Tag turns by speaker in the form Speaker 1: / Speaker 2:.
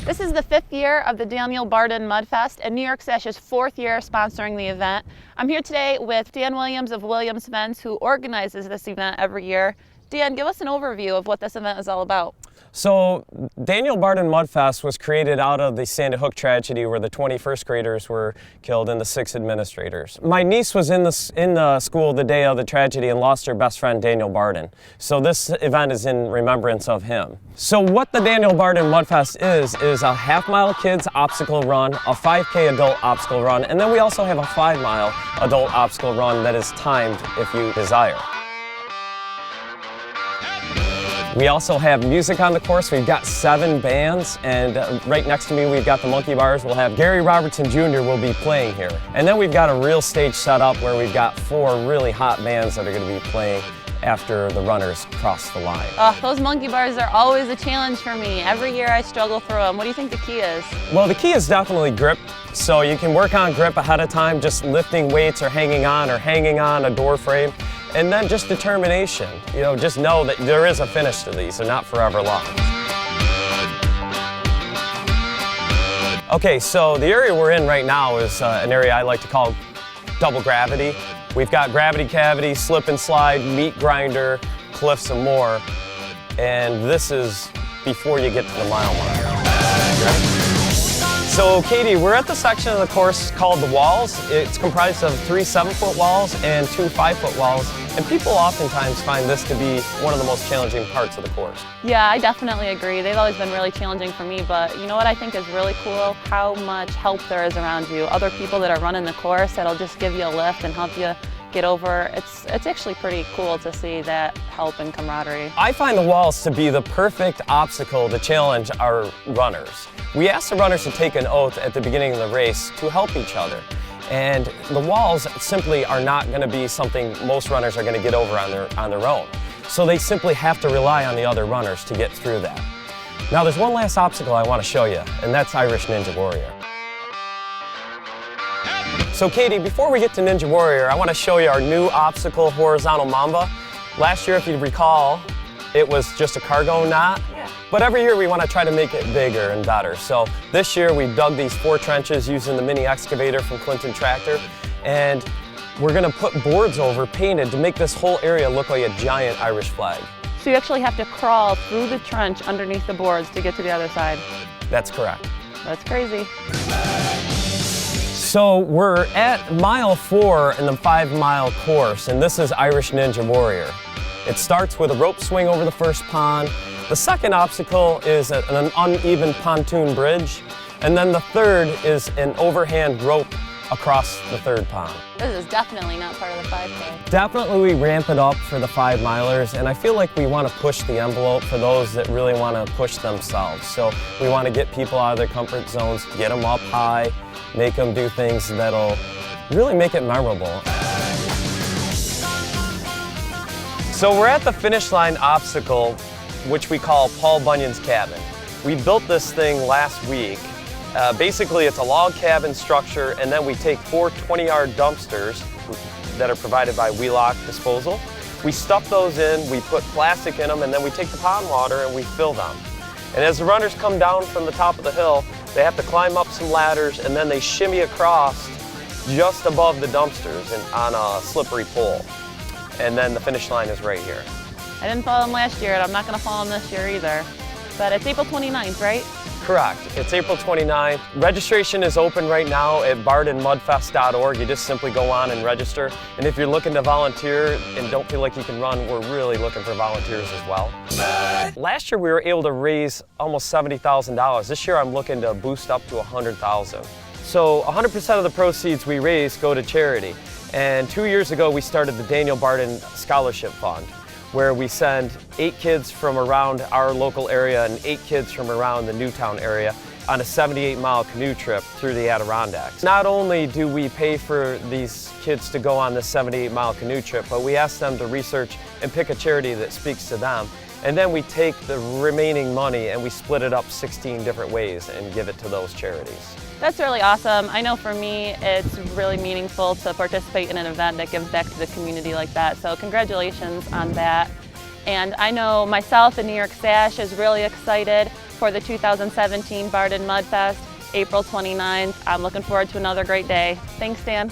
Speaker 1: This is the 5th year of the Daniel Barden Mudfest and New York Sash's 4th year sponsoring the event. I'm here today with Dan Williams of Williams Events, who organizes this event every year. Dan, give us an overview of what this event is all about.
Speaker 2: So Daniel Barden Mudfest was created out of the Sandy Hook tragedy where the 20 first graders were killed and the 6 administrators. My niece was in the school the day of the tragedy and lost her best friend Daniel Barden. So this event is in remembrance of him. So what the Daniel Barden Mudfest is a half-mile kids obstacle run, a 5K adult obstacle run, and then we also have a 5-mile adult obstacle run that is timed if you desire. We also have music on the course. We've got 7 bands, and right next to me we've got the Monkey Bars. We'll have Gary Robertson Jr. will be playing here. And then we've got a real stage set up where we've got 4 really hot bands that are going to be playing after the runners cross the line.
Speaker 1: Oh, those Monkey Bars are always a challenge for me. Every year I struggle through them. What do you think the key is?
Speaker 2: Well, the key is definitely grip. So you can work on grip ahead of time, just lifting weights or hanging on a door frame. And then just determination. You know, just know that there is a finish to these. They're not forever long. Okay, so the area we're in right now is an area I like to call double gravity. We've got gravity cavity, slip and slide, meat grinder, cliffs and more. And this is before you get to the mile mark. So Katie, we're at the section of the course called the walls. It's comprised of 3 7-foot walls and 2 5-foot walls. And people oftentimes find this to be one of the most challenging parts of the course.
Speaker 1: Yeah, I definitely agree. They've always been really challenging for me, but you know what I think is really cool? How much help there is around you. Other people that are running the course that'll just give you a lift and help you get over. It's actually pretty cool to see that help and camaraderie.
Speaker 2: I find the walls to be the perfect obstacle to challenge our runners. We ask the runners to take an oath at the beginning of the race to help each other. And the walls simply are not going to be something most runners are going to get over on their own. So they simply have to rely on the other runners to get through that. Now there's one last obstacle I want to show you, and that's Irish Ninja Warrior. So Katie, before we get to Ninja Warrior, I want to show you our new obstacle, Horizontal Mamba. Last year, if you recall, it was just a cargo knot. But every year we want to try to make it bigger and better. So this year we dug these 4 trenches using the mini excavator from Clinton Tractor, and we're going to put boards over painted to make this whole area look like a giant Irish flag.
Speaker 1: So you actually have to crawl through the trench underneath the boards to get to the other side.
Speaker 2: That's correct.
Speaker 1: That's crazy.
Speaker 2: So we're at mile 4 in the 5-mile course, and this is Irish Ninja Warrior. It starts with a rope swing over the first pond. The second obstacle is an uneven pontoon bridge, and then the third is an overhand rope across the 3rd pond.
Speaker 1: This is definitely not part of the 5K.
Speaker 2: Definitely we ramp it up for the 5-milers, and I feel like we want to push the envelope for those that really want to push themselves. So we want to get people out of their comfort zones, get them up high, make them do things that'll really make it memorable. So we're at the finish line obstacle, which we call Paul Bunyan's cabin. We built this thing last week. Basically, it's a log cabin structure, and then we take 4 20-yard dumpsters that are provided by Wheelock Disposal. We stuff those in, we put plastic in them, and then we take the pond water and we fill them. And as the runners come down from the top of the hill, they have to climb up some ladders, and then they shimmy across just above the dumpsters and on a slippery pole. And then the finish line is right here.
Speaker 1: I didn't follow them last year, and I'm not going to follow them this year either. But it's April 29th, right?
Speaker 2: Correct. It's April 29th. Registration is open right now at bardenmudfest.org. You just simply go on and register. And if you're looking to volunteer and don't feel like you can run, we're really looking for volunteers as well. Last year we were able to raise almost $70,000. This year I'm looking to boost up to $100,000. So 100% of the proceeds we raise go to charity. And 2 years ago we started the Daniel Barden Scholarship Fund, where we send 8 kids from around our local area and 8 kids from around the Newtown area on a 78-mile canoe trip through the Adirondacks. Not only do we pay for these kids to go on this 78-mile canoe trip, but we ask them to research and pick a charity that speaks to them. And then we take the remaining money and we split it up 16 different ways and give it to those charities.
Speaker 1: That's really awesome. I know for me, it's really meaningful to participate in an event that gives back to the community like that. So congratulations on that. And I know myself and New York Sash is really excited for the 2017 Barden Mudfest, April 29th. I'm looking forward to another great day. Thanks, Dan.